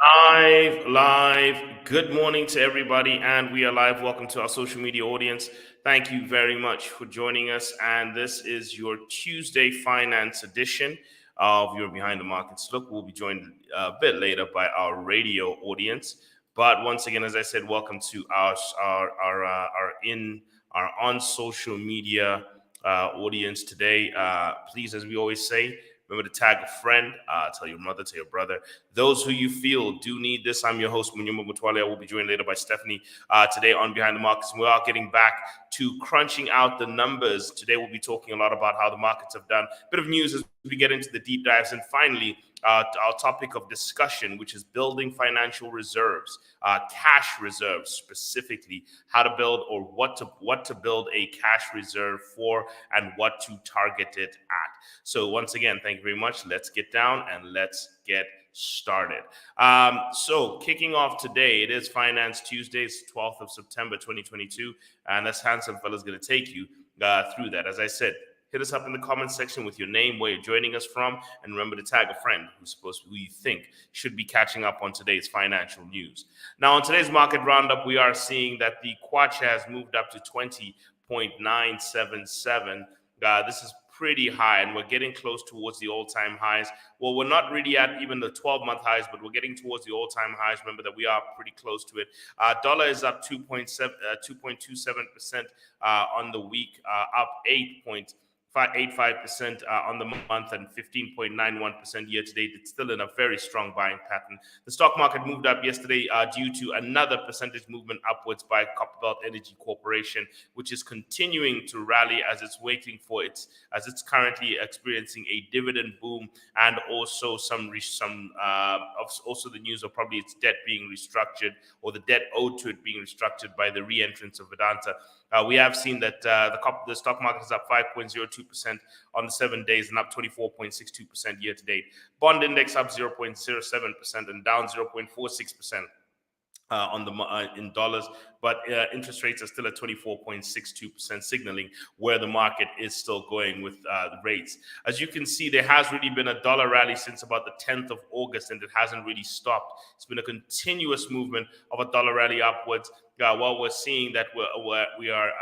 Live. Good morning to everybody, and we are live. Welcome to our social media audience. Thank you very much for joining us. And this is your Tuesday Finance edition of your Behind the Markets Look. We'll be joined a bit later by our radio audience. But once again, as I said, welcome to our on social media audience today. Please, as we always say, remember to tag a friend, tell your mother, tell your brother, those who you feel do need this. I'm your host, Munyuma Mutwale. I will be joined later by Stephanie today on Behind the Markets. We are getting back to crunching out the numbers. Today, we'll be talking a lot about how the markets have done. A bit of news as we get into the deep dives. And finally, our topic of discussion, which is building financial reserves, cash reserves specifically, how to build or what to build a cash reserve for and what to target it at. So once again, thank you very much. Let's get down and let's get started. So kicking off today, it is Finance Tuesdays, 12th of September, 2022. And this handsome fella is going to take you through that. As I said, hit us up in the comments section with your name, where you're joining us from, and remember to tag a friend who you think should be catching up on today's financial news. Now, on today's market roundup, we are seeing that the Kwacha has moved up to 20.977. This is pretty high, and we're getting close towards the all-time highs. Well, we're not really at even the 12-month highs, but we're getting towards the all-time highs. Remember that we are pretty close to it. Dollar is up 2.27% on the week, up 8.85% on the month and 15.91% year to date. It's still in a very strong buying pattern. The stock market moved up yesterday due to another percentage movement upwards by Copperbelt Energy Corporation, which is continuing to rally as it's currently experiencing a dividend boom, and also also the news of probably its debt being restructured, or the debt owed to it being restructured by the re-entrance of Vedanta. We have seen that the stock market is up 5.02% on the 7 days and up 24.62% year to date. Bond index up 0.07% and down 0.46%. In dollars, but interest rates are still at 24.62%, signaling where the market is still going with the rates. As you can see, there has really been a dollar rally since about the 10th of August, and it hasn't really stopped. It's been a continuous movement of a dollar rally upwards. While we're seeing that we are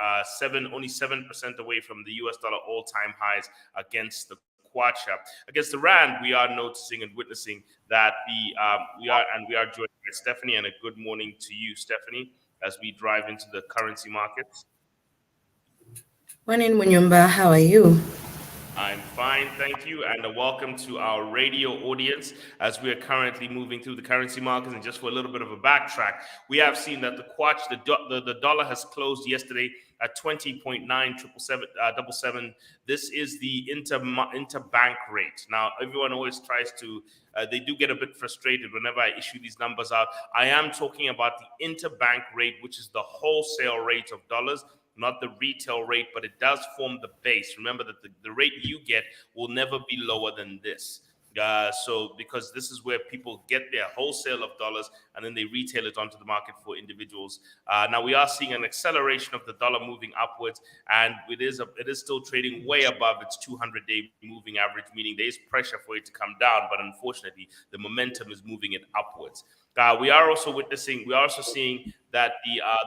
only 7% away from the US dollar all-time highs against the Kwacha. Against the Rand, we are noticing and witnessing that we are joined by Stephanie, and a good morning to you, Stephanie, as we drive into the currency markets. Morning, Munyumba. How are you? I'm fine, thank you, and a welcome to our radio audience as we are currently moving through the currency markets. And just for a little bit of a backtrack, we have seen that the Kwacha, the dollar has closed yesterday at 20.97777. This is the interbank rate. Now, everyone always tries to, they do get a bit frustrated whenever I issue these numbers out. I am talking about the interbank rate, which is the wholesale rate of dollars, not the retail rate, but it does form the base. Remember that the rate you get will never be lower than this. So because this is where people get their wholesale of dollars and then they retail it onto the market for individuals. Now we are seeing an acceleration of the dollar moving upwards, and it is still trading way above its 200-day moving average, meaning there is pressure for it to come down, but unfortunately the momentum is moving it upwards. We are also seeing that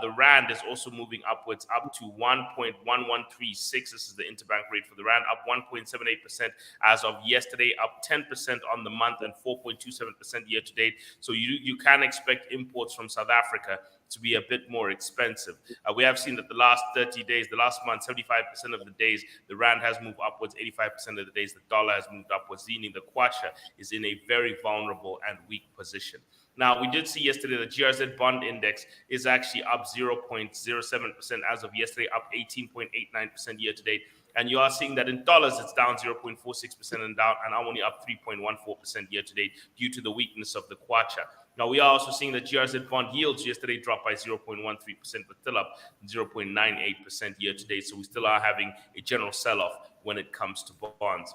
the Rand is also moving upwards, up to 1.1136. This is the interbank rate for the Rand, up 1.78% as of yesterday, up 10% on the month and 4.27% year to date. So you can expect imports from South Africa to be a bit more expensive. We have seen that the last 30 days, the last month, 75% of the days, the Rand has moved upwards, 85% of the days, the dollar has moved upwards, meaning the Kwacha is in a very vulnerable and weak position. Now, we did see yesterday the GRZ bond index is actually up 0.07% as of yesterday, up 18.89% year to date. And you are seeing that in dollars, it's down 0.46% and only up 3.14% year to date due to the weakness of the Kwacha. Now, we are also seeing that GRZ bond yields yesterday dropped by 0.13%, but still up 0.98% year to date. So we still are having a general sell-off when it comes to bonds.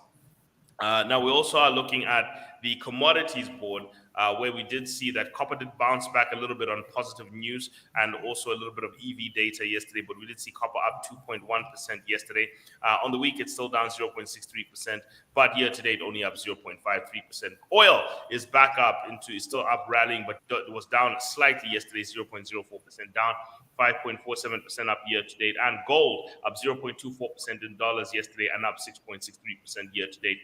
Now, we also are looking at the commodities board. where we did see that copper did bounce back a little bit on positive news and also a little bit of EV data yesterday, but we did see copper up 2.1% yesterday. On the week, it's still down 0.63%, but year to date, only up 0.53%. Oil is back up is still up rallying, but it was down slightly yesterday, 0.04% down, 5.47% up year to date. And gold up 0.24% in dollars yesterday and up 6.63% year to date.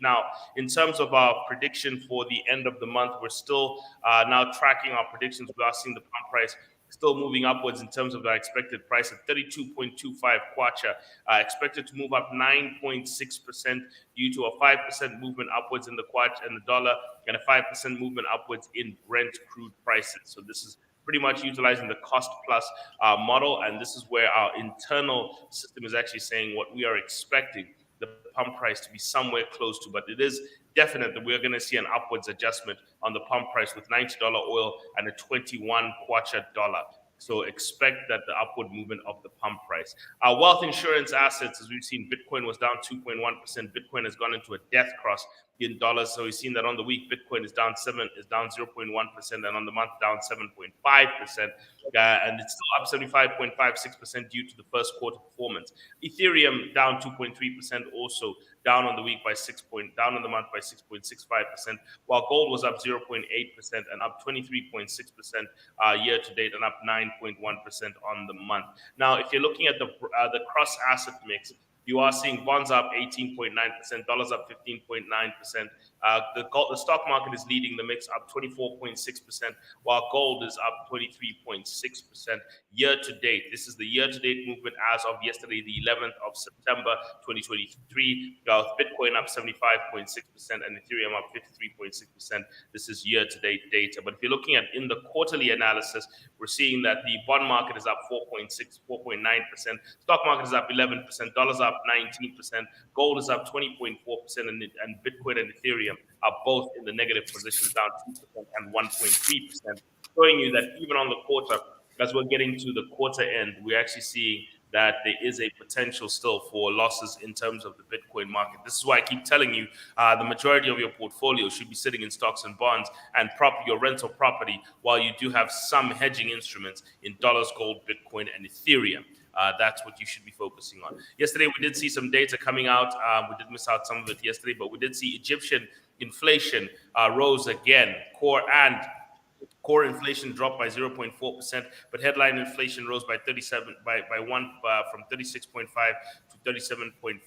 Now, in terms of our prediction for the end of the month, we're still now tracking our predictions. We are seeing the pump price still moving upwards in terms of the expected price at 32.25 kwacha, expected to move up 9.6% due to a 5% movement upwards in the kwacha and the dollar, and a 5% movement upwards in Brent crude prices. So this is pretty much utilizing the cost plus model, and this is where our internal system is actually saying what we are expecting the pump price to be somewhere close to, but it is definite that we're going to see an upwards adjustment on the pump price with $90 oil and a 21 kwacha dollar. So expect that the upward movement of the pump price. Our wealth insurance assets, as we've seen, Bitcoin was down 2.1%. Bitcoin has gone into a death cross in dollars. So we've seen that on the week, Bitcoin is down 0.1%, and on the month down 7.5%. And it's still up 75.56% due to the first quarter performance. Ethereum down 2.3%, also down on the week by down on the month by 6.65%, while gold was up 0.8% and up 23.6% year to date and up 9.1% on the month. Now, if you're looking at the cross asset mix, you are seeing bonds up 18.9%, dollars up 15.9%. The stock market is leading the mix, up 24.6%, while gold is up 23.6% year to date. This is the year to date movement as of yesterday, the 11th of September 2023. Bitcoin up 75.6% and Ethereum up 53.6%. This is year to date data. But if you're looking at in the quarterly analysis, we're seeing that the bond market is up 4.9%, stock market is up 11%, dollars up 19%, gold is up 20.4%, and Bitcoin and Ethereum are both in the negative positions, down 2% and 1.3%, showing you that even on the quarter, as we're getting to the quarter end, we're actually seeing that there is a potential still for losses in terms of the Bitcoin market. This is why I keep telling you the majority of your portfolio should be sitting in stocks and bonds and your rental property, while you do have some hedging instruments in dollars, gold, Bitcoin, and Ethereum. That's what you should be focusing on. Yesterday, we did see some data coming out. We did miss out some of it yesterday, but we did see Egyptian inflation rose again. Core inflation dropped by 0.4%, but headline inflation rose by 37 by one from 36.5 to 37.4.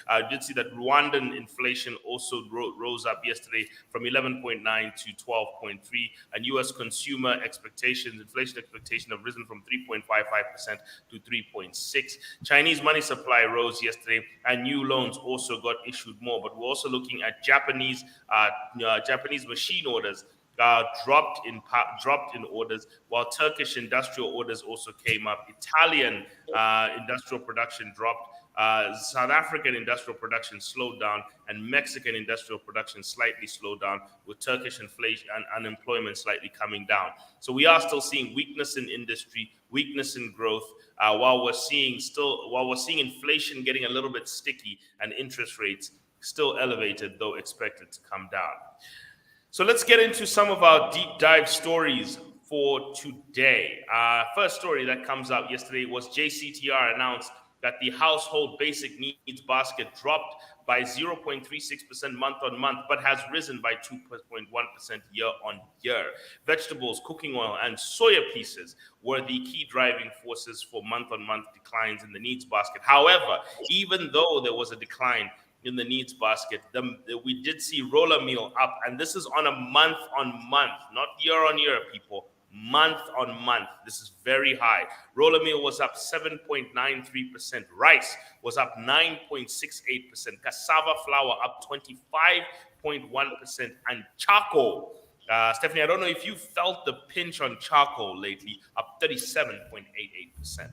I did see that Rwandan inflation also rose up yesterday from 11.9 to 12.3, and U.S. consumer expectations, inflation expectation have risen from 3.55% to 3.6. Chinese money supply rose yesterday, and new loans also got issued more. But we're also looking at Japanese machine orders. Dropped in orders, while Turkish industrial orders also came up. Italian industrial production dropped. South African industrial production slowed down, and Mexican industrial production slightly slowed down, with Turkish inflation and unemployment slightly coming down. So we are still seeing weakness in industry, weakness in growth, while we're seeing inflation getting a little bit sticky and interest rates still elevated, though expected to come down. So let's get into some of our deep dive stories for today. First story that comes out yesterday was JCTR announced that the household basic needs basket dropped by 0.36% month on month, but has risen by 2.1% year on year. Vegetables, cooking oil, and soya pieces were the key driving forces for month on month declines in the needs basket. However, even though there was a decline in the needs basket, we did see roller meal up, and this is on a month on month, not year on year, people. Month on month, this is very high. Roller meal was up 7.93%. Rice was up 9.68%. Cassava flour up 25.1%. And charcoal, Stephanie, I don't know if you felt the pinch on charcoal lately, up 37.88%.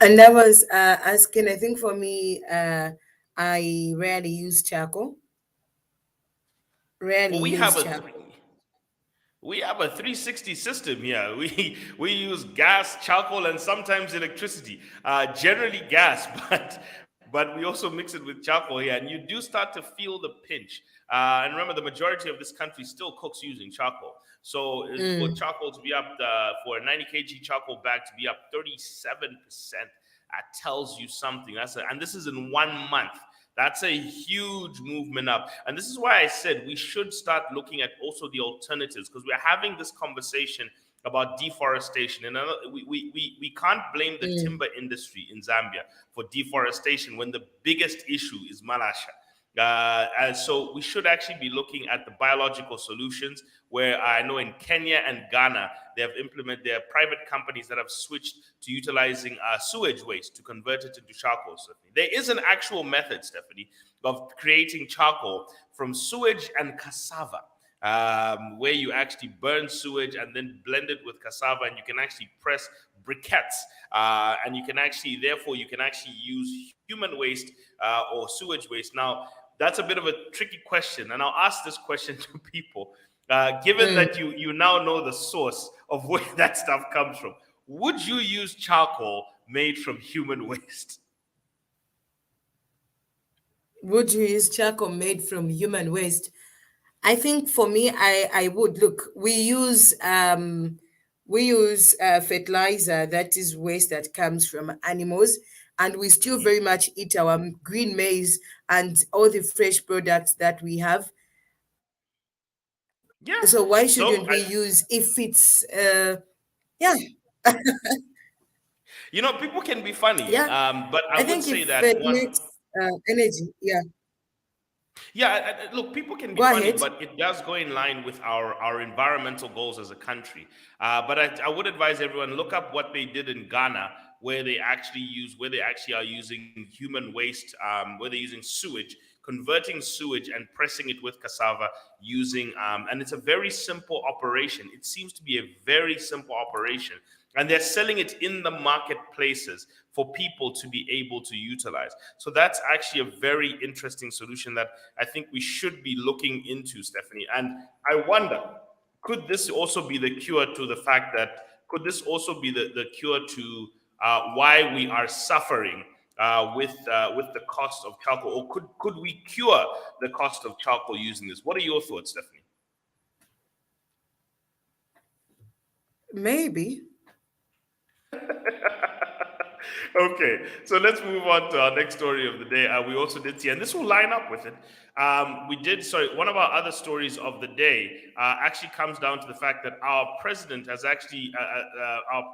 And that was asking, I think for me, I rarely use charcoal. We have a 360 system here. We use gas, charcoal, and sometimes electricity. Generally gas, but we also mix it with charcoal here, and you do start to feel the pinch And remember, the majority of this country still cooks using charcoal. So for Mm. charcoal to be up, for a 90 kg charcoal bag to be up 37%, that tells you something. And this is in 1 month. That's a huge movement up. And this is why I said we should start looking at also the alternatives, because we're having this conversation about deforestation. And we can't blame the timber industry in Zambia for deforestation when the biggest issue is Malasha. And so we should actually be looking at the biological solutions, where I know in Kenya and Ghana, they have implemented, there are private companies that have switched to utilizing sewage waste to convert it into charcoal. Stephanie. There is an actual method, Stephanie, of creating charcoal from sewage and cassava. Where you actually burn sewage and then blend it with cassava, and you can actually press briquettes, and you can actually use human waste or sewage waste. Now, that's a bit of a tricky question, and I'll ask this question to people. Given that you now know the source of where that stuff comes from, would you use charcoal made from human waste? Would you use charcoal made from human waste? I think for me, I would. Look, we use fertilizer that is waste that comes from animals, and we still very much eat our green maize and all the fresh products that we have. Yeah. So why So shouldn't we use if it's yeah, people can be funny, yeah. but I I would think say if that it one. makes energy, yeah. Yeah, look, people can be Go funny, ahead. but it does go in line with our environmental goals as a country. But I would advise everyone look up what they did in Ghana, where they actually are using human waste, where they're using sewage, converting sewage and pressing it with cassava using, and it's a very simple operation. It seems to be a very simple operation, and they're selling it in the marketplaces for people to be able to utilize. So that's actually a very interesting solution that I think we should be looking into, Stephanie. And I wonder, could this also be the cure to the fact that, could this also be the cure to why we are suffering with the cost of charcoal? Or could we cure the cost of charcoal using this? What are your thoughts, Stephanie? Maybe. Okay, so let's move on to our next story of the day. We also did see, and this will line up with it. One of our other stories of the day actually comes down to the fact that our president has actually,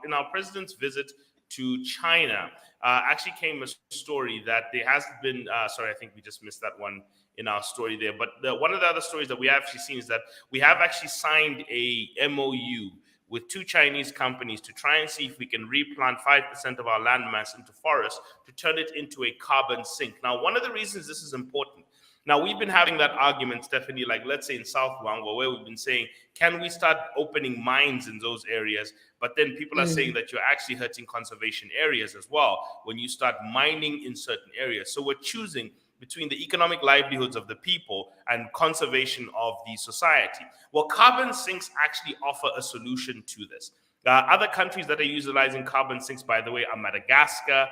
in our president's visit to China, actually came a story that there has been, sorry, I think we just missed that one in our story there. But one of the other stories that we have actually seen is that we have actually signed a MOU with two Chinese companies to try and see if we can replant 5% of our land mass into forests to turn it into a carbon sink. Now, one of the reasons this is important, now we've been having that argument, Stephanie, like let's say in South Luangwa, where we've been saying, can we start opening mines in those areas? But then people are saying that you're actually hurting conservation areas as well when you start mining in certain areas. So we're choosing between the economic livelihoods of the people and conservation of the society. Well, carbon sinks actually offer a solution to this. Other countries that are utilizing carbon sinks, by the way, are Madagascar,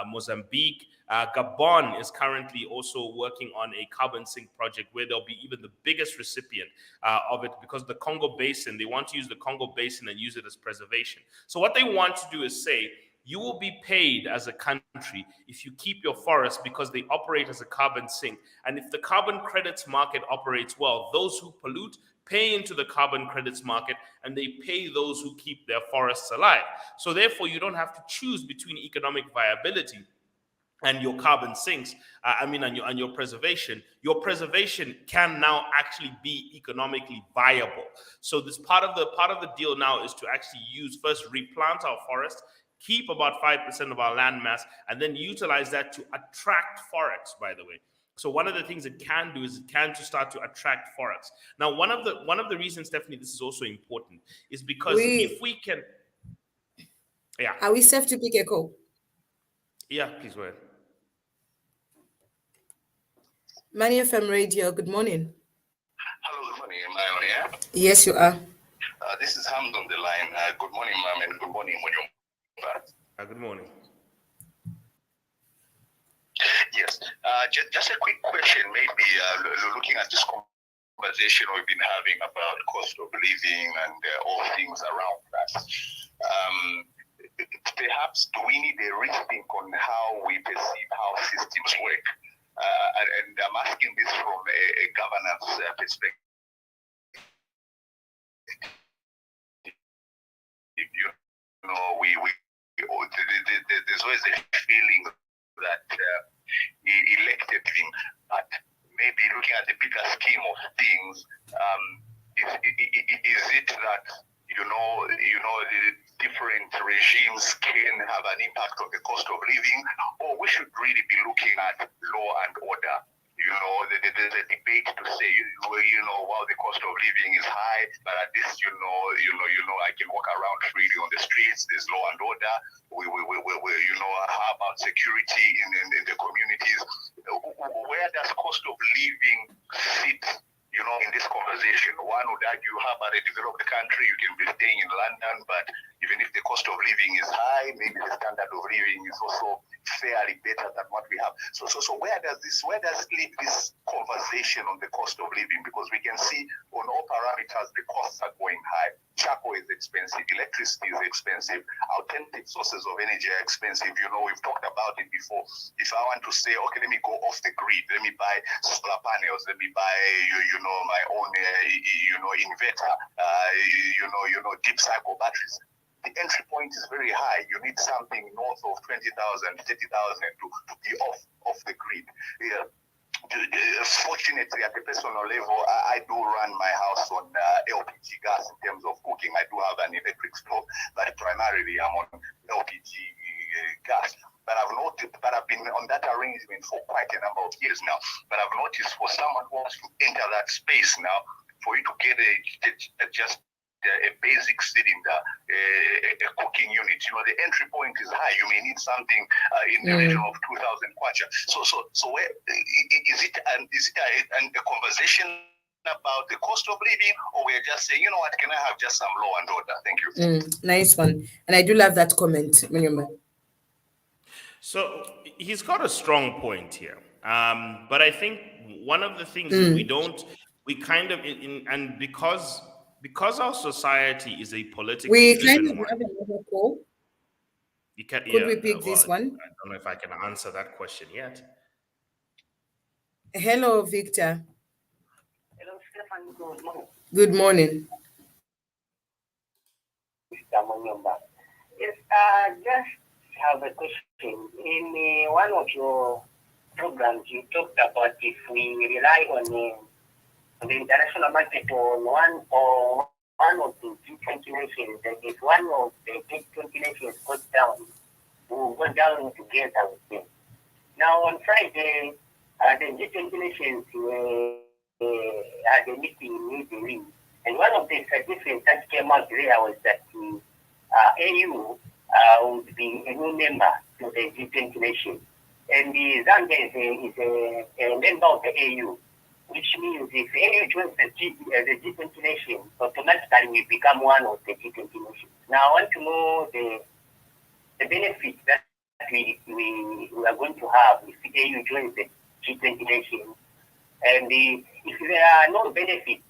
Mozambique. Gabon is currently also working on a carbon sink project where they'll be even the biggest recipient of it, because the Congo Basin, they want to use the Congo Basin and use it as preservation. So what they want to do is say, you will be paid as a country if you keep your forests because they operate as a carbon sink. And if the carbon credits market operates well, those who pollute pay into the carbon credits market, and they pay those who keep their forests alive. So therefore, you don't have to choose between economic viability and your carbon sinks, and your preservation. Your preservation can now actually be economically viable. So this part of the deal now is to actually replant our forests, keep about 5% of our land mass, and then utilize that to attract forex, by the way. So one of the things it can do is it can to start to attract forex. Now, one of the reasons, Stephanie, this is also important is because if we can, yeah. Are we safe to pick a call? Yeah, please go ahead. Money FM Radio, good morning. Hello, good morning. Am I on air? Yes, you are. This is Hamd on the line. Good morning, ma'am, and good morning, Munyo. Good morning. Yes. Just a quick question, maybe looking at this conversation we've been having about cost of living and all things around us. Perhaps do we need a rethink on how we perceive how systems work? And I'm asking this from a governance perspective. You know, there's always a feeling that elected thing, but maybe looking at the bigger scheme of things, is it that the different regimes can have an impact on the cost of living, or we should really be looking at law and order? There's a debate to say, while the cost of living is high, but at least, I can walk around freely on the streets. There's law and order. How about security in the communities? Where does cost of living sit? In this conversation, one would argue, how about a developed country? You can be staying in London, but even if the cost of living is high, maybe the standard of living is also fairly better than what we have. So where does it leave this conversation on the cost of living? Because we can see on all parameters the costs are going high. Charcoal is expensive, electricity is expensive, alternative sources of energy are expensive. We've talked about it before. If I want to say, okay, let me go off the grid, let me buy solar panels, let me buy my own inverter, deep cycle batteries. The entry point is very high. You need something north of 20,000, 30,000 to be off the grid. Yeah. Fortunately, at the personal level, I do run my house on LPG gas in terms of cooking. I do have an electric stove, but primarily I'm on LPG gas. But I've been on that arrangement for quite a number of years now. But I've noticed for someone who wants to enter that space now, for you to get a basic cylinder, a cooking unit, the entry point is high. You may need something in the region of 2,000 kwacha. So where is it a conversation about the cost of living, or we're just saying, what, can I have just some law and order? Thank you. Nice one. And I do love that comment, Munyumba. So he's got a strong point here. But I think one of the things is we kind of, and because our society is a politically driven one. Have another call. Could we pick this one? I don't know if I can answer that question yet. Hello, Victor. Hello, Stefan. Good morning. Good morning. Mr. Munyumba. Yes, just have a question. In one of your programs, you talked about if we rely on the international market on one of the G20 nations, that if one of the G20 nations goes down, we will go down together with them. Now, on Friday, the G20 nations had a meeting in New Delhi, and one of the suggestions that came out there was that the AU would be a new member to the G20 nation. And the Zambia is a member of the AU, which means if AU joins the G20 nation, automatically we become one of the G20 nations. Now, I want to know the benefits that we are going to have if the AU joins the G20 nation. And if there are no benefits,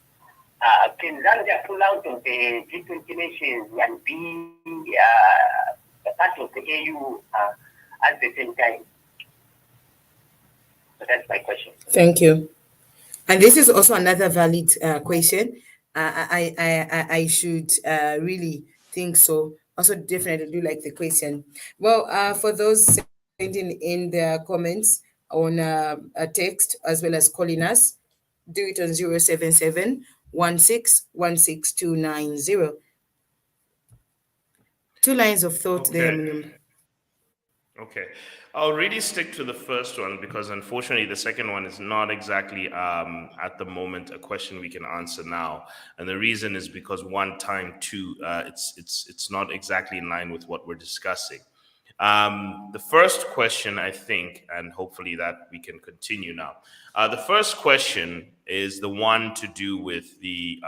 can Zambia pull out of the G20 nations and be a part of the AU at the same time? So that's my question. Thank you. And this is also another valid question. I should really think so. Also, definitely do like the question. Well, for those sending in their comments on a text as well as calling us, do it on 077 1616290. Two lines of thought there, Munyumba. Okay. I'll really stick to the first one because unfortunately the second one is not exactly at the moment a question we can answer now. And the reason is because it's not exactly in line with what we're discussing. The first question, I think, and hopefully that we can continue now. The first question is the one to do with the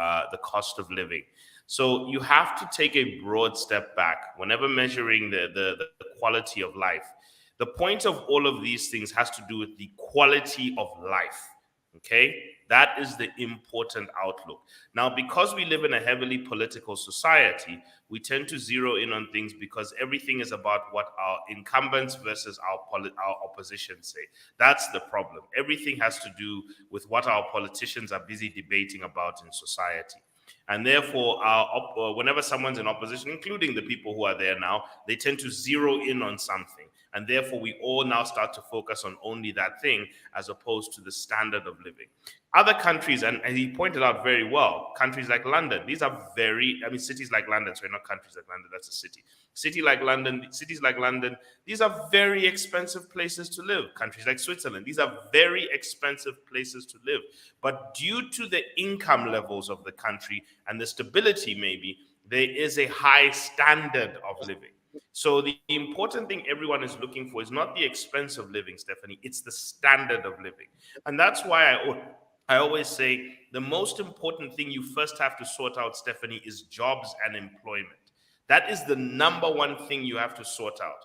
cost of living. So you have to take a broad step back whenever measuring the quality of life. The point of all of these things has to do with the quality of life. Okay, that is the important outlook. Now, because we live in a heavily political society, we tend to zero in on things because everything is about what our incumbents versus our opposition say. That's the problem. Everything has to do with what our politicians are busy debating about in society. And therefore, whenever someone's in opposition, including the people who are there now, they tend to zero in on something. And therefore, we all now start to focus on only that thing as opposed to the standard of living. Other countries, and he pointed out very well, countries like London, these are cities like London, sorry, not countries like London, that's a city. Cities like London, these are very expensive places to live. Countries like Switzerland, these are very expensive places to live. But due to the income levels of the country and the stability maybe, there is a high standard of living. So the important thing everyone is looking for is not the expense of living, Stephanie, it's the standard of living. And that's why I always say the most important thing you first have to sort out, Stephanie, is jobs and employment. That is the number one thing you have to sort out.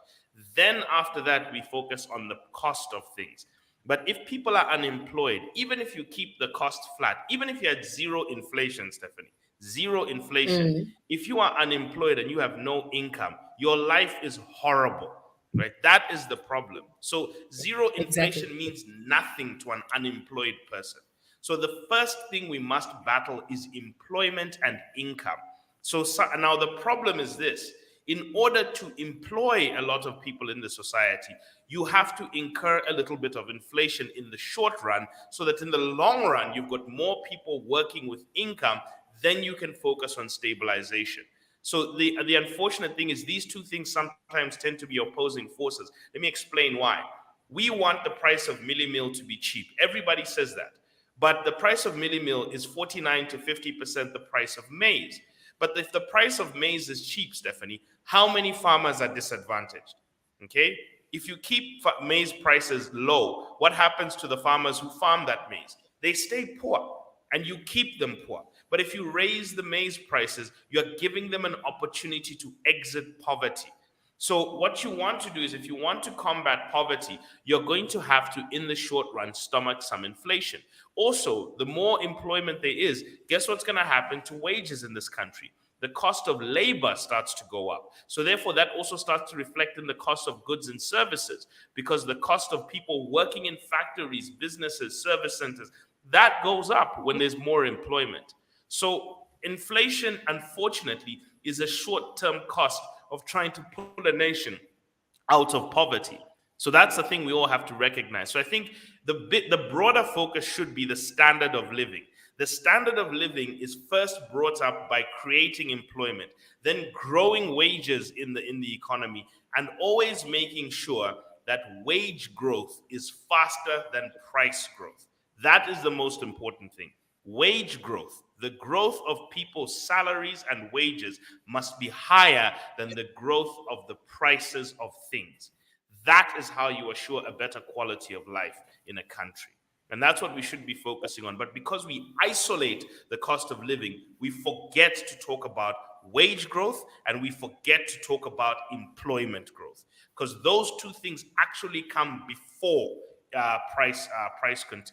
Then after that, we focus on the cost of things. But if people are unemployed, even if you keep the cost flat, even if you had zero inflation, Stephanie, zero inflation, if you are unemployed and you have no income, your life is horrible, right? That is the problem. So zero inflation means nothing to an unemployed person. So the first thing we must battle is employment and income. So now the problem is this: in order to employ a lot of people in the society, you have to incur a little bit of inflation in the short run, so that in the long run, you've got more people working with income, then you can focus on stabilization. So the unfortunate thing is these two things sometimes tend to be opposing forces. Let me explain why. We want the price of Millie Meal to be cheap. Everybody says that. But the price of Millie Meal is 49 to 50% the price of maize. But if the price of maize is cheap, Stephanie, how many farmers are disadvantaged? Okay? If you keep maize prices low, what happens to the farmers who farm that maize? They stay poor, and you keep them poor. But if you raise the maize prices, you're giving them an opportunity to exit poverty. So what you want to do is, if you want to combat poverty, you're going to have to, in the short run, stomach some inflation. Also, the more employment there is, guess what's going to happen to wages in this country? The cost of labor starts to go up. So therefore, that also starts to reflect in the cost of goods and services, because the cost of people working in factories, businesses, service centers, that goes up when there's more employment. So inflation, unfortunately, is a short-term cost of trying to pull a nation out of poverty. So that's the thing we all have to recognize. So I think the broader focus should be the standard of living. The standard of living is first brought up by creating employment, then growing wages in the economy, and always making sure that wage growth is faster than price growth. That is the most important thing. Wage growth, the growth of people's salaries and wages, must be higher than the growth of the prices of things. That is how you assure a better quality of life in a country. And that's what we should be focusing on. But because we isolate the cost of living, we forget to talk about wage growth, and we forget to talk about employment growth, because those two things actually come before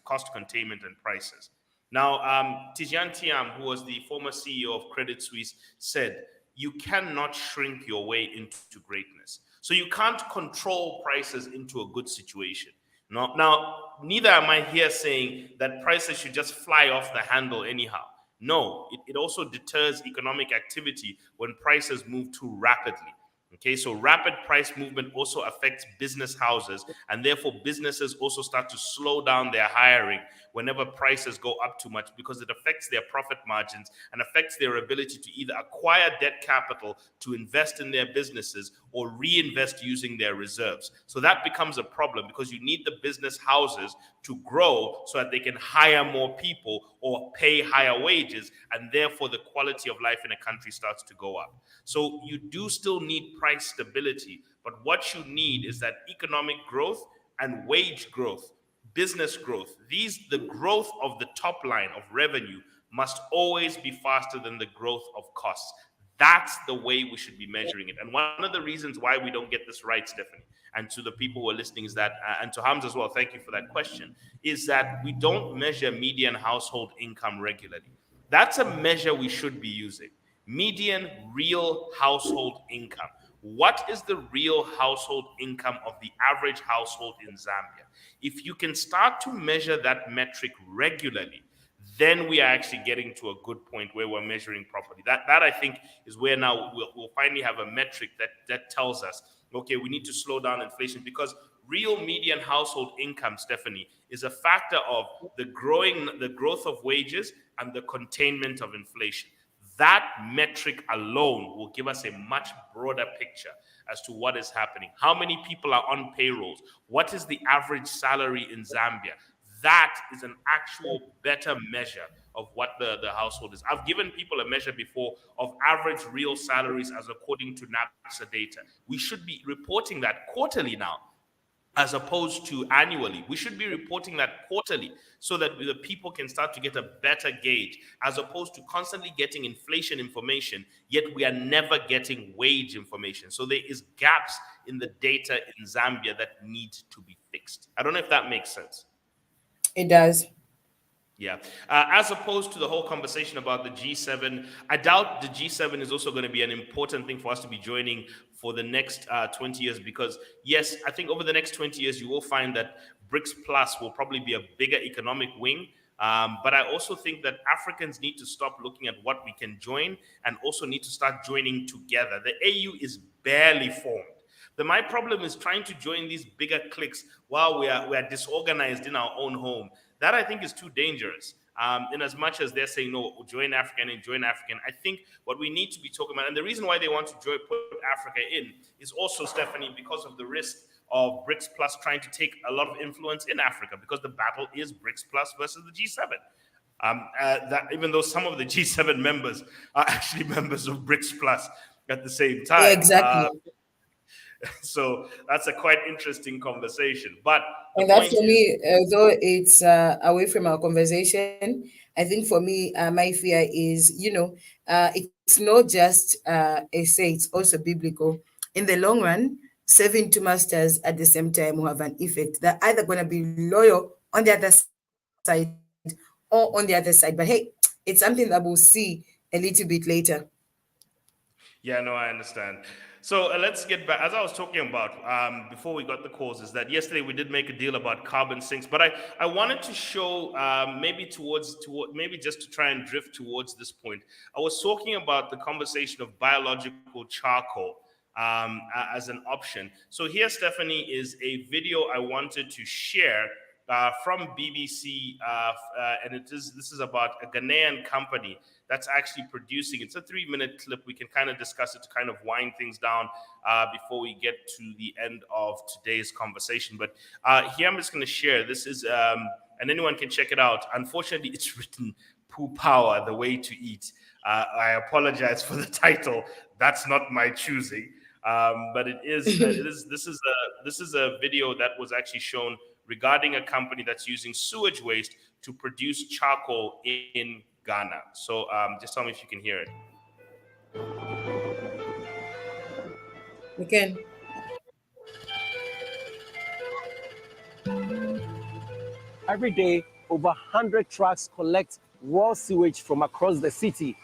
cost containment and prices. Now, Tidjane Thiam, who was the former CEO of Credit Suisse, said, you cannot shrink your way into greatness. So you can't control prices into a good situation. Now, neither am I here saying that prices should just fly off the handle anyhow. No, it also deters economic activity when prices move too rapidly. Okay, so rapid price movement also affects business houses, and therefore businesses also start to slow down their hiring whenever prices go up too much, because it affects their profit margins and affects their ability to either acquire debt capital to invest in their businesses or reinvest using their reserves. So that becomes a problem, because you need the business houses to grow so that they can hire more people or pay higher wages, and therefore the quality of life in a country starts to go up. So you do still need price stability, but what you need is that economic growth and wage growth, business growth. The growth of the top line of revenue must always be faster than the growth of costs. That's the way we should be measuring it. And one of the reasons why we don't get this right, Stephanie, and to the people who are listening is that, and to Hamza as well, thank you for that question, is that we don't measure median household income regularly. That's a measure we should be using. Median real household income. What is the real household income of the average household in Zambia? If you can start to measure that metric regularly, then we are actually getting to a good point where we're measuring properly. That I think is where now we'll finally have a metric that tells us, okay, we need to slow down inflation, because real median household income, Stephanie, is a factor of the growth of wages and the containment of inflation. That metric alone will give us a much broader picture as to what is happening. How many people are on payrolls? What is the average salary in Zambia? That is an actual better measure of what the household is. I've given people a measure before of average real salaries as according to NAPSA data. We should be reporting that quarterly now, as opposed to annually. We should be reporting that quarterly so that the people can start to get a better gauge, as opposed to constantly getting inflation information, yet we are never getting wage information. So there is gaps in the data in Zambia that need to be fixed. I don't know if that makes sense. It does. Yeah. As opposed to the whole conversation about the G7, I doubt the G7 is also going to be an important thing for us to be joining for the next 20 years, because yes, I think over the next 20 years, you will find that BRICS Plus will probably be a bigger economic wing. But I also think that Africans need to stop looking at what we can join and also need to start joining together. The AU is barely formed. My problem is trying to join these bigger cliques while we are disorganized in our own home. That I think is too dangerous. In as much as they're saying, no, join African and join African, I think what we need to be talking about, and the reason why they want to put Africa in is also, Stephanie, because of the risk of BRICS Plus trying to take a lot of influence in Africa, because the battle is BRICS Plus versus the G7. That even though some of the G7 members are actually members of BRICS Plus at the same time. Yeah, exactly. So that's a quite interesting conversation. But and that for me, although it's away from our conversation, I think for me, my fear is, it's not just a say, it's also biblical. In the long run, serving two masters at the same time will have an effect. They're either going to be loyal on the other side or on the other side. But hey, it's something that we'll see a little bit later. Yeah, no, I understand. So let's get back. As I was talking about before we got the calls, is that yesterday we did make a deal about carbon sinks, but I wanted to show maybe maybe just to try and drift towards this point. I was talking about the conversation of biological charcoal as an option. So here, Stephanie, is a video I wanted to share from BBC, and this is about a Ghanaian company that's actually producing. It's a 3-minute clip. We can kind of discuss it to kind of wind things down before we get to the end of today's conversation. But here I'm just going to share. This is, and anyone can check it out. Unfortunately, it's written "Poo Power: The Way to Eat." I apologize for the title. That's not my choosing, but it is. This is a video that was actually shown regarding a company that's using sewage waste to produce charcoal in Ghana. So just tell me if you can hear it. We can. Every day, over 100 trucks collect raw sewage from across the city,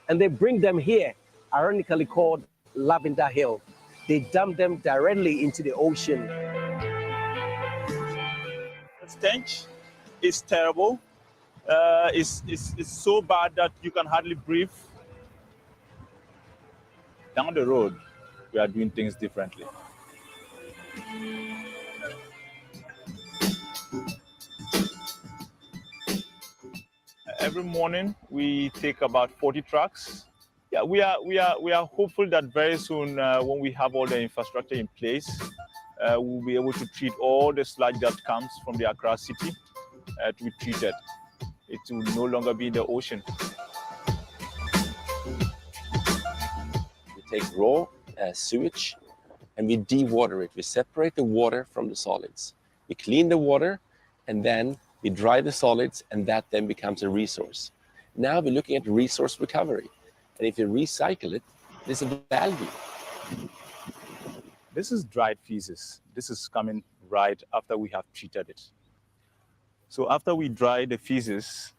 and they bring them here, ironically called Lavender Hill. They dump them directly into the ocean. The stench is terrible. It's so bad that you can hardly breathe. Down the road, we are doing things differently. Every morning, we take about 40 trucks. Yeah, we are hopeful that very soon, when we have all the infrastructure in place, we'll be able to treat all the sludge that comes from the Accra city to be treated. It will no longer be in the ocean. We take raw sewage and we dewater it. We separate the water from the solids. We clean the water and then we dry the solids, and that then becomes a resource. Now we're looking at resource recovery. And if you recycle it, There's a value. This is dried feces. This is coming right after we have treated it. So after we dry the feces,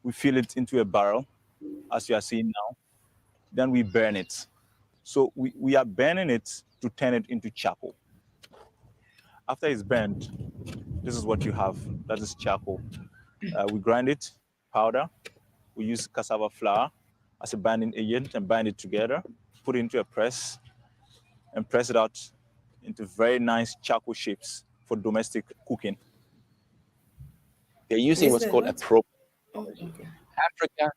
we fill it into a barrel, as you are seeing now. Then we burn it. So we are burning it to turn it into charcoal. After it's burned, this is what you have. That is charcoal. We grind it, powder. We use cassava flour as a binding agent and bind it together, put it into a press, and press it out into very nice charcoal shapes for domestic cooking. They're using what's called appropriate technology. Okay. Africa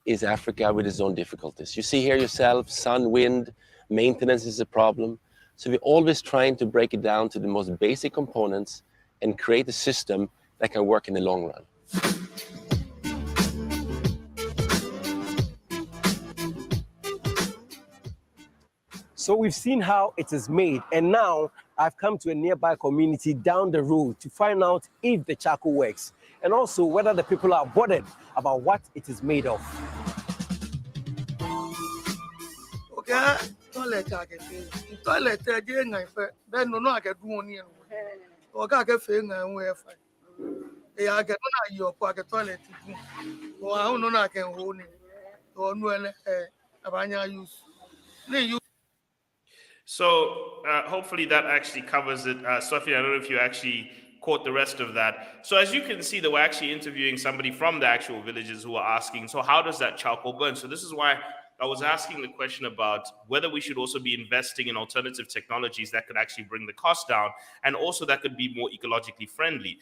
is Africa with its own difficulties. You see here yourself, sun, wind, maintenance is a problem. So we're always trying to break it down to the most basic components and create a system that can work in the long run. So we've seen how it is made, and now I've come to a nearby community down the road to find out if the charcoal works, and also whether the people are bothered about what it is made of. Okay, toilet again, then no, I get one year. Or I get feeling and wear fine. I get on your pocket toilet. Or I don't know, I can hold it. Or no, Abanya use. So hopefully that actually covers it. Sophie, I don't know if you actually caught the rest of that. So as you can see, they were actually interviewing somebody from the actual villages who were asking, so how does that charcoal burn? So this is why I was asking the question about whether we should also be investing in alternative technologies that could actually bring the cost down and also that could be more ecologically friendly.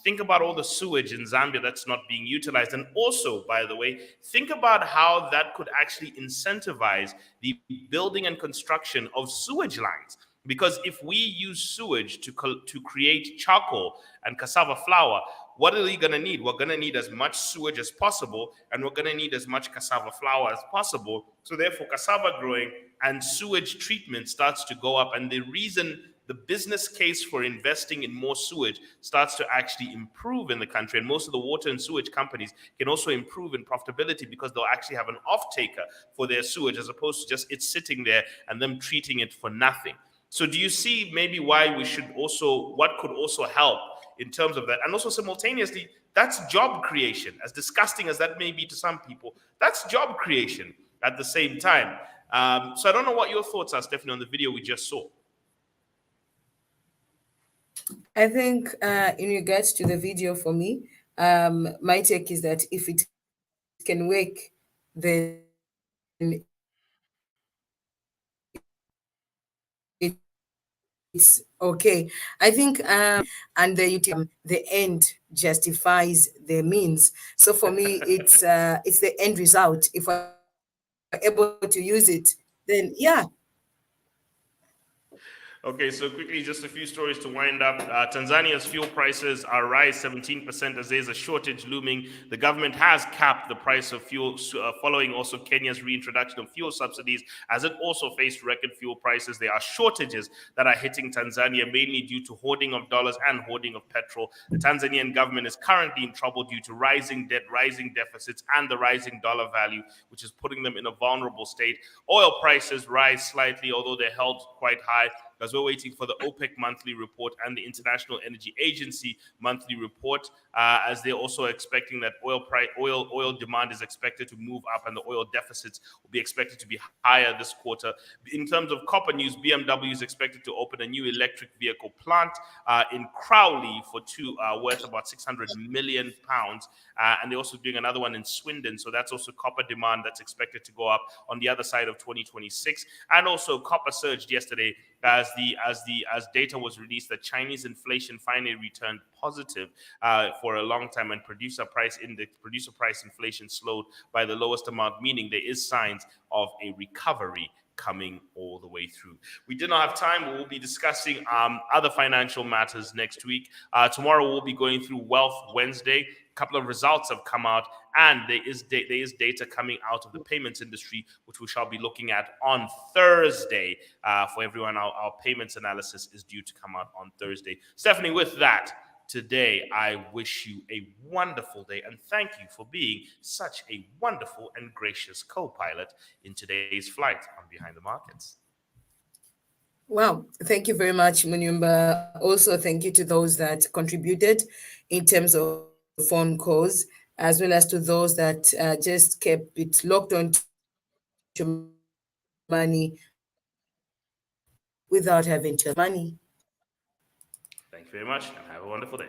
Think about all the sewage in Zambia that's not being utilized. And also, by the way, think about how that could actually incentivize the building and construction of sewage lines. Because if we use sewage to create charcoal and cassava flour, what are we going to need? We're going to need as much sewage as possible, and we're going to need as much cassava flour as possible. So therefore, cassava growing and sewage treatment starts to go up. And the reason the business case for investing in more sewage starts to actually improve in the country, and most of the water and sewage companies can also improve in profitability because they'll actually have an off-taker for their sewage as opposed to just it sitting there and them treating it for nothing. So do you see maybe why we should also, what could also help in terms of that? And also simultaneously, that's job creation. As disgusting as that may be to some people, that's job creation at the same time. So I don't know what your thoughts are, Stephanie, on the video we just saw. I think in regards to the video for me, my take is that if it can work, then it's okay. I think and the end justifies the means. So for me, it's the end result. If we're able to use it, then yeah. Okay, so quickly, just a few stories to wind up. Tanzania's fuel prices are rise 17% as there's a shortage looming. The government has capped the price of fuel following also Kenya's reintroduction of fuel subsidies as it also faced record fuel prices. There are shortages that are hitting Tanzania mainly due to hoarding of dollars and hoarding of petrol. The Tanzanian government is currently in trouble due to rising debt, rising deficits, and the rising dollar value, which is putting them in a vulnerable state. Oil prices rise slightly, although they're held quite high, because we're waiting for the OPEC monthly report and the International Energy Agency monthly report, as they're also expecting that oil demand is expected to move up and the oil deficits will be expected to be higher this quarter. In terms of copper news, BMW is expected to open a new electric vehicle plant in Crowley for worth about £600 million, and they're also doing another one in Swindon. So that's also copper demand that's expected to go up on the other side of 2026. And also copper surged yesterday as data was released that Chinese inflation finally returned positive for a long time, and producer price inflation slowed by the lowest amount, meaning there is signs of a recovery coming all the way through. We did not have time. We will be discussing other financial matters next week. Tomorrow we'll be going through Wealth Wednesday. A couple of results have come out, and there is data coming out of the payments industry, which we shall be looking at on Thursday. For everyone, our payments analysis is due to come out on Thursday. Stephanie, with that, today. I wish you a wonderful day and thank you for being such a wonderful and gracious co-pilot in today's flight on Behind the Markets. Wow, thank you very much, Munyumba. Also, thank you to those that contributed in terms of phone calls, as well as to those that just kept it locked on to money without having to money. Thank you very much and have a wonderful day.